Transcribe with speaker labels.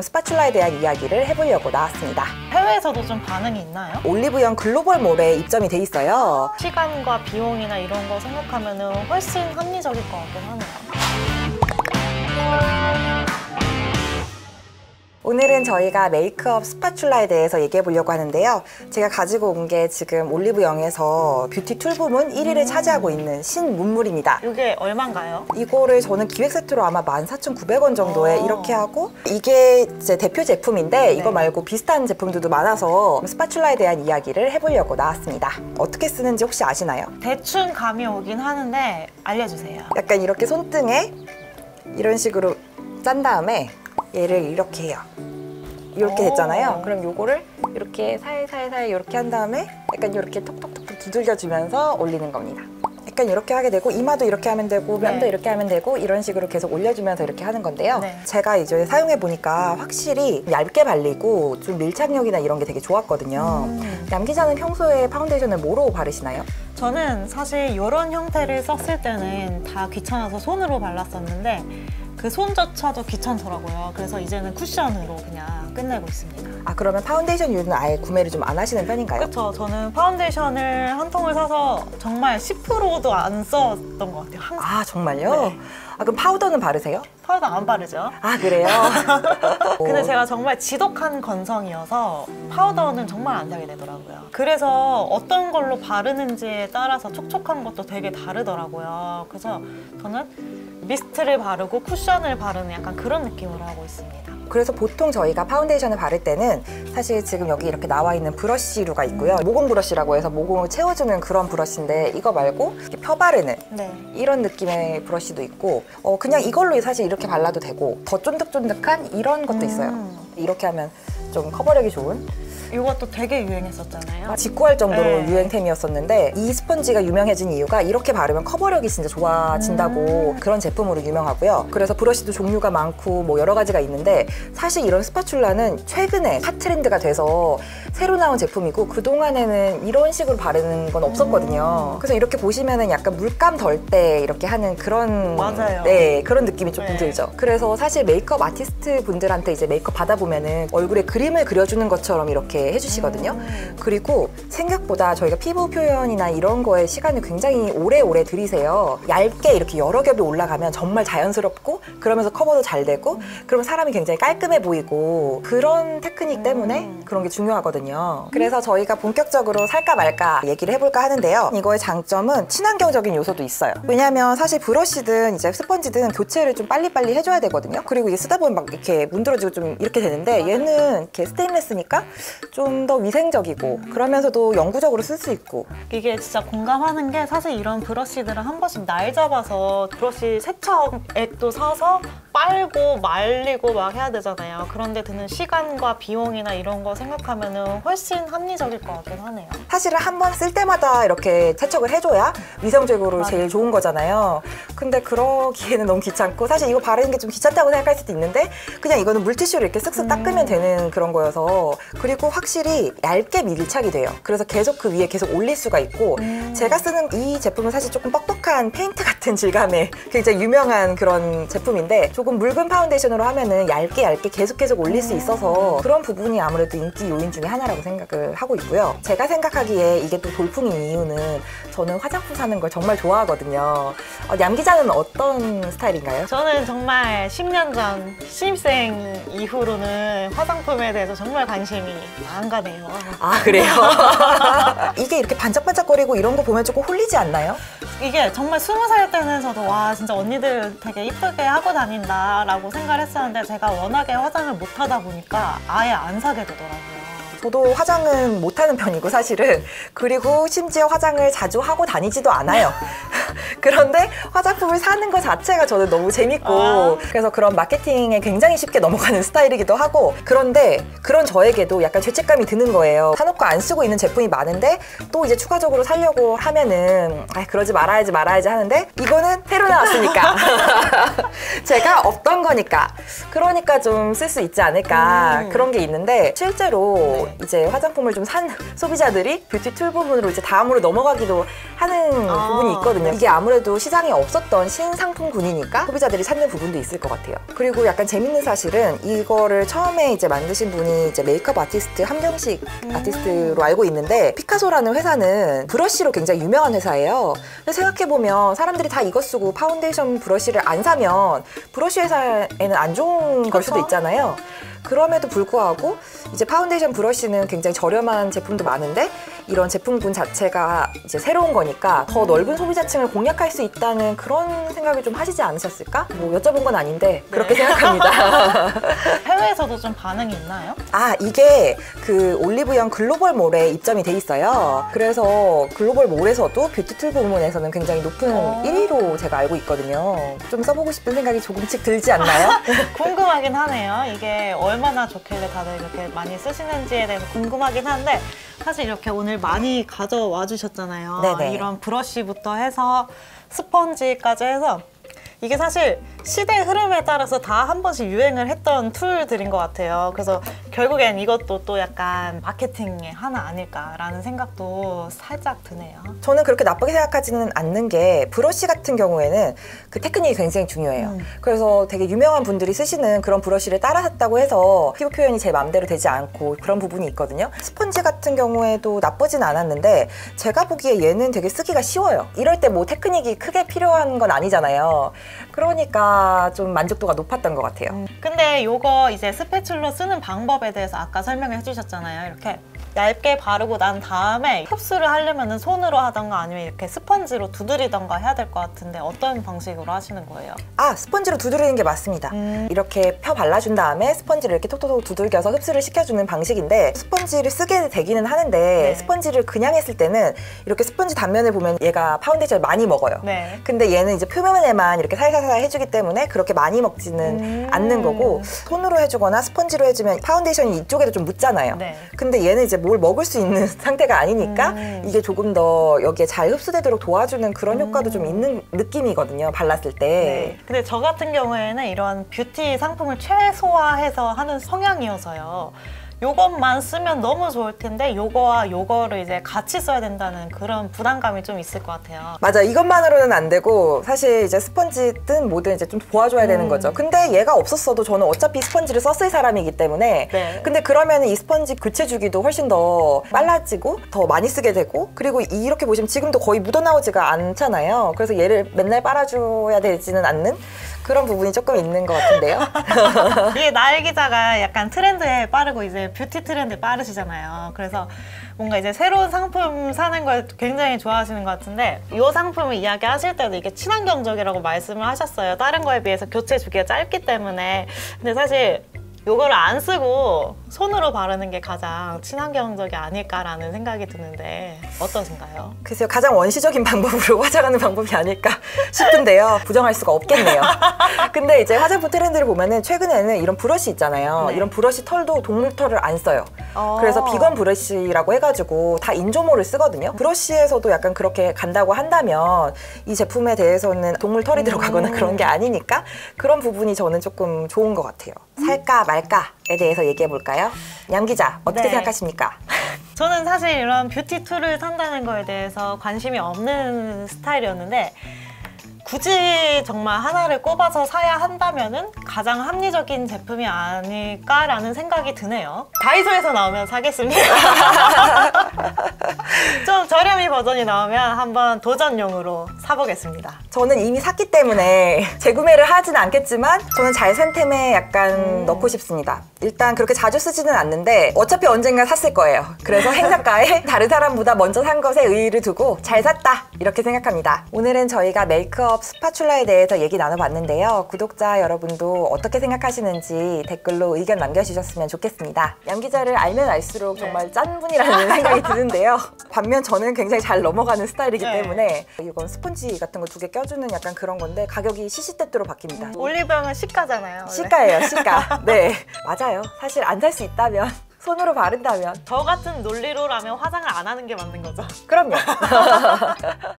Speaker 1: 스파츌라에 대한 이야기를 해보려고 나왔습니다.
Speaker 2: 해외에서도 좀 반응이 있나요?
Speaker 1: 올리브영 글로벌몰에 입점이 돼 있어요.
Speaker 2: 시간과 비용이나 이런 거 생각하면 훨씬 합리적일 것 같긴 하네요.
Speaker 1: 오늘은 저희가 메이크업 스파츌라에 대해서 얘기해 보려고 하는데요. 제가 가지고 온 게 지금 올리브영에서 뷰티 툴 부문 1위를 차지하고 있는 신문물입니다.
Speaker 2: 이게 얼마인가요?
Speaker 1: 이거를 저는 기획 세트로 아마 14,900원 정도에 이렇게 하고, 이게 제 대표 제품인데 이거 말고 비슷한 제품들도 많아서 스파츌라에 대한 이야기를 해보려고 나왔습니다. 어떻게 쓰는지 혹시 아시나요?
Speaker 2: 대충 감이 오긴 하는데 알려주세요.
Speaker 1: 약간 이렇게 손등에 이런 식으로 짠 다음에 얘를 이렇게 해요. 이렇게 됐잖아요. 그럼 요거를 이렇게 살살살 이렇게 한 다음에 약간 이렇게 톡톡톡 두들겨주면서 올리는 겁니다. 약간 이렇게 하게 되고, 이마도 이렇게 하면 되고, 면도 이렇게 하면 되고, 이런 식으로 계속 올려주면서 이렇게 하는 건데요. 제가 이제 사용해 보니까 확실히 얇게 발리고 좀 밀착력이나 이런 게 되게 좋았거든요. 남 기자는 평소에 파운데이션을 뭐로 바르시나요?
Speaker 2: 저는 사실 이런 형태를 썼을 때는 다 귀찮아서 손으로 발랐었는데 그 손조차도 귀찮더라고요. 그래서 이제는 쿠션으로 그냥 끝내고 있습니다.
Speaker 1: 아, 그러면 파운데이션류는 아예 구매를 좀 안 하시는 편인가요?
Speaker 2: 그렇죠. 저는 파운데이션을 한 통을 사서 정말 10%도 안 썼던 것 같아요. 항상.
Speaker 1: 아, 정말요?
Speaker 2: 네.
Speaker 1: 아, 그럼 파우더는 바르세요?
Speaker 2: 파우더 안 바르죠.
Speaker 1: 아, 그래요?
Speaker 2: 근데 제가 정말 지독한 건성이어서 파우더는 정말 안 사게 되더라고요. 그래서 어떤 걸로 바르는지에 따라서 촉촉한 것도 되게 다르더라고요. 그래서 저는 미스트를 바르고 쿠션을 바르는 약간 그런 느낌으로 하고 있습니다.
Speaker 1: 그래서 보통 저희가 파운데이션을 바를 때는 사실 지금 여기 이렇게 나와 있는 브러쉬류가 있고요. 모공 브러쉬라고 해서 모공을 채워주는 그런 브러쉬인데, 이거 말고 이렇게 펴바르는 이런 느낌의 브러쉬도 있고, 그냥 이걸로 사실 이렇게 발라도 되고, 더 쫀득쫀득한 이런 것도 있어요. 이렇게 하면 좀 커버력이 좋은?
Speaker 2: 이것도 되게 유행했었잖아요.
Speaker 1: 직구할 정도로 유행템이었었는데, 이 스펀지가 유명해진 이유가 이렇게 바르면 커버력이 진짜 좋아진다고 그런 제품으로 유명하고요. 그래서 브러쉬도 종류가 많고 뭐 여러 가지가 있는데, 사실 이런 스파츌라는 최근에 핫 트렌드가 돼서 새로 나온 제품이고, 그동안에는 이런 식으로 바르는 건 없었거든요. 그래서 이렇게 보시면은 약간 물감 덜 때 이렇게 하는 그런
Speaker 2: 맞아요.
Speaker 1: 네, 그런 느낌이 조금 들죠. 그래서 사실 메이크업 아티스트 분들한테 이제 메이크업 받아보면은 얼굴에 그림을 그려주는 것처럼 이렇게 해주시거든요. 그리고 생각보다 저희가 피부 표현이나 이런 거에 시간을 굉장히 오래 들이세요. 얇게 이렇게 여러 겹이 올라가면 정말 자연스럽고, 그러면서 커버도 잘 되고, 그러면 사람이 굉장히 깔끔해 보이고, 그런 테크닉 때문에 그런 게 중요하거든요. 그래서 저희가 본격적으로 살까 말까 얘기를 해볼까 하는데요. 이거의 장점은 친환경적인 요소도 있어요. 왜냐하면 사실 브러쉬든 이제 스펀지든 교체를 좀 빨리빨리 해줘야 되거든요. 그리고 이게 쓰다 보면 막 이렇게 문드러지고 좀 이렇게 되는데, 얘는 이렇게 스테인레스니까 좀 더 위생적이고, 그러면서도 영구적으로 쓸 수 있고.
Speaker 2: 이게 진짜 공감하는 게, 사실 이런 브러쉬들은 한 번씩 날 잡아서 브러쉬 세척액도 사서 빨고 말리고 막 해야 되잖아요. 그런데 드는 시간과 비용이나 이런 거 생각하면 훨씬 합리적일 것 같긴 하네요.
Speaker 1: 사실은 한 번 쓸 때마다 이렇게 세척을 해줘야 위생적으로 제일 좋은 거잖아요. 근데 그러기에는 너무 귀찮고, 사실 이거 바르는 게 좀 귀찮다고 생각할 수도 있는데, 그냥 이거는 물티슈로 이렇게 쓱쓱 닦으면 되는 그런 거여서. 그리고 확실히 얇게 밀착이 돼요. 그래서 계속 그 위에 계속 올릴 수가 있고, 제가 쓰는 이 제품은 사실 조금 뻑뻑한 페인트 같은 질감의 굉장히 유명한 그런 제품인데, 조금 묽은 파운데이션으로 하면은 얇게 계속 올릴 수 있어서 그런 부분이 아무래도 인기 요인 중에 하나라고 생각을 하고 있고요. 제가 생각하기에 이게 또 돌풍인 이유는, 저는 화장품 사는 걸 정말 좋아하거든요. 얌 기자는 어떤 스타일인가요?
Speaker 2: 저는 정말 10년 전 신입생 이후로는 화장품에 대해서 정말 관심이 안 가네요.
Speaker 1: 아, 그래요? 이게 이렇게 반짝반짝거리고 이런 거 보면 조금 홀리지 않나요?
Speaker 2: 이게 정말 20살 때는 저도 와, 진짜 언니들 되게 이쁘게 하고 다닌다 라고 생각을 했었는데, 제가 워낙에 화장을 못하다 보니까 아예 안 사게 되더라고요.
Speaker 1: 저도 화장은 못하는 편이고 사실은, 그리고 심지어 화장을 자주 하고 다니지도 않아요. 그런데 화장품을 사는 것 자체가 저는 너무 재밌고, 그래서 그런 마케팅에 굉장히 쉽게 넘어가는 스타일이기도 하고, 그런데 그런 저에게도 약간 죄책감이 드는 거예요. 사놓고 안 쓰고 있는 제품이 많은데 또 이제 추가적으로 사려고 하면은 그러지 말아야지 하는데, 이거는 새로 나왔으니까 제가 없던 거니까, 그러니까 좀 쓸 수 있지 않을까, 그런 게 있는데, 실제로 이제 화장품을 좀 산 소비자들이 뷰티 툴 부분으로 이제 다음으로 넘어가기도 하는 부분이 있거든요. 이게 아무래도 시장에 없었던 신상품군이니까 소비자들이 찾는 부분도 있을 것 같아요. 그리고 약간 재밌는 사실은 이거를 처음에 이제 만드신 분이 이제 메이크업 아티스트 함경식 아티스트로 알고 있는데, 피카소라는 회사는 브러쉬로 굉장히 유명한 회사예요. 근데 생각해보면 사람들이 다 이거 쓰고 파운데이션 브러쉬를 안 사면 브러쉬 회사에는 안 좋은 걸 수도 있잖아요. 그럼에도 불구하고 이제 파운데이션 브러쉬는 굉장히 저렴한 제품도 많은데 이런 제품군 자체가 이제 새로운 거니까 더 넓은 소비자층을 공략할 수 있다는 그런 생각을 좀 하시지 않으셨을까? 뭐 여쭤본 건 아닌데 그렇게 생각합니다.
Speaker 2: 해외에서도 좀 반응이 있나요?
Speaker 1: 아, 이게 그 올리브영 글로벌몰에 입점이 돼 있어요. 그래서 글로벌몰에서도 뷰티툴 부문에서는 굉장히 높은 1위로 제가 알고 있거든요. 좀 써보고 싶은 생각이 조금씩 들지 않나요?
Speaker 2: 궁금하긴 하네요. 이게 얼마나 좋길래 다들 이렇게 많이 쓰시는지에 대해서 궁금하긴 한데, 사실 이렇게 오늘 많이 가져와 주셨잖아요.
Speaker 1: 네네.
Speaker 2: 이런 브러쉬부터 해서 스펀지까지 해서 이게 사실 시대 흐름에 따라서 다 한 번씩 유행을 했던 툴들인 것 같아요. 그래서 결국엔 이것도 또 약간 마케팅의 하나 아닐까라는 생각도 살짝 드네요.
Speaker 1: 저는 그렇게 나쁘게 생각하지는 않는 게, 브러쉬 같은 경우에는 그 테크닉이 굉장히 중요해요. 그래서 되게 유명한 분들이 쓰시는 그런 브러쉬를 따라 샀다고 해서 피부 표현이 제 마음대로 되지 않고 그런 부분이 있거든요. 스펀지 같은 경우에도 나쁘진 않았는데 제가 보기에 얘는 되게 쓰기가 쉬워요. 이럴 때 뭐 테크닉이 크게 필요한 건 아니잖아요. 그러니까 좀 만족도가 높았던 것 같아요.
Speaker 2: 근데 요거 이제 스패츌러 쓰는 방법에 대해서 아까 설명해 주셨잖아요. 이렇게 얇게 바르고 난 다음에 흡수를 하려면 손으로 하던가 아니면 이렇게 스펀지로 두드리던가 해야 될 것 같은데 어떤 방식으로 하시는 거예요?
Speaker 1: 아, 스펀지로 두드리는 게 맞습니다. 이렇게 펴 발라준 다음에 스펀지를 이렇게 톡톡톡 두들겨서 흡수를 시켜주는 방식인데, 스펀지를 쓰게 되기는 하는데
Speaker 2: 네.
Speaker 1: 스펀지를 그냥 했을 때는 이렇게 스펀지 단면을 보면 얘가 파운데이션을 많이 먹어요.
Speaker 2: 네.
Speaker 1: 근데 얘는 이제 표면에만 이렇게 살살살 해주기 때문에 그렇게 많이 먹지는 않는 거고, 손으로 해주거나 스펀지로 해주면 파운데이션이 이쪽에도 좀 묻잖아요.
Speaker 2: 네.
Speaker 1: 근데 얘는 이제 뭘 먹을 수 있는 상태가 아니니까 이게 조금 더 여기에 잘 흡수되도록 도와주는 그런 효과도 좀 있는 느낌이거든요, 발랐을 때.
Speaker 2: 네. 근데 저 같은 경우에는 이런 뷰티 상품을 최소화해서 하는 성향이어서요. 요것만 쓰면 너무 좋을 텐데 요거와 요거를 이제 같이 써야 된다는 그런 부담감이 좀 있을 것 같아요.
Speaker 1: 맞아, 이것만으로는 안 되고 사실 이제 스펀지든 뭐든 이제 좀 도와줘야 되는 거죠. 근데 얘가 없었어도 저는 어차피 스펀지를 썼을 사람이기 때문에
Speaker 2: 네.
Speaker 1: 근데 그러면 이 스펀지 교체 주기도 훨씬 더 빨라지고 더 많이 쓰게 되고, 그리고 이렇게 보시면 지금도 거의 묻어나오지가 않잖아요. 그래서 얘를 맨날 빨아줘야 되지는 않는 그런 부분이 조금 있는 것 같은데요.
Speaker 2: 이게 나엘 기자가 약간 트렌드에 빠르고 이제 뷰티 트렌드에 빠르시잖아요. 그래서 뭔가 이제 새로운 상품 사는 걸 굉장히 좋아하시는 것 같은데, 이 상품을 이야기하실 때도 이게 친환경적이라고 말씀을 하셨어요. 다른 거에 비해서 교체 주기가 짧기 때문에. 근데 사실 요거를 안 쓰고 손으로 바르는 게 가장 친환경적이 아닐까라는 생각이 드는데 어떠신가요?
Speaker 1: 글쎄요, 가장 원시적인 방법으로 화장하는 방법이 아닐까 싶은데요. 부정할 수가 없겠네요. 근데 이제 화장품 트렌드를 보면은 최근에는 이런 브러쉬 있잖아요.
Speaker 2: 네.
Speaker 1: 이런 브러쉬 털도 동물 털을 안 써요. 그래서 비건 브러쉬라고 해가지고 다 인조모를 쓰거든요. 브러쉬에서도 약간 그렇게 간다고 한다면 이 제품에 대해서는 동물 털이 들어가거나 그런 게 아니니까 그런 부분이 저는 조금 좋은 것 같아요. 살까 말까에 대해서 얘기해 볼까요? 얌 기자, 어떻게
Speaker 2: 네.
Speaker 1: 생각하십니까?
Speaker 2: 저는 사실 이런 뷰티 툴을 산다는 거에 대해서 관심이 없는 스타일이었는데, 굳이 정말 하나를 꼽아서 사야 한다면은 가장 합리적인 제품이 아닐까라는 생각이 드네요. 다이소에서 나오면 사겠습니다. 좀 저렴이 버전이 나오면 한번 도전용으로 사보겠습니다.
Speaker 1: 저는 이미 샀기 때문에 재구매를 하진 않겠지만 저는 잘 산 템에 약간 넣고 싶습니다. 일단 그렇게 자주 쓰지는 않는데 어차피 언젠가 샀을 거예요. 그래서 행사가에 다른 사람보다 먼저 산 것에 의의를 두고 잘 샀다 이렇게 생각합니다. 오늘은 저희가 메이크업 스파츌라에 대해서 얘기 나눠봤는데요. 구독자 여러분도 어떻게 생각하시는지 댓글로 의견 남겨주셨으면 좋겠습니다. 얌 기자를 알면 알수록 정말 짠 분이라는 생각이 드는데요. 반면 저는 굉장히 잘 넘어가는 스타일이기 때문에 이건 스펀지 같은 거 2개 껴주는 약간 그런 건데 가격이 시시때때로 바뀝니다.
Speaker 2: 올리브영은 시가잖아요. 원래.
Speaker 1: 시가예요, 시가. 네, 맞아요. 사실 안 살 수 있다면 손으로 바른다면
Speaker 2: 저 같은 논리로라면 화장을 안 하는 게 맞는 거죠.
Speaker 1: 그럼요.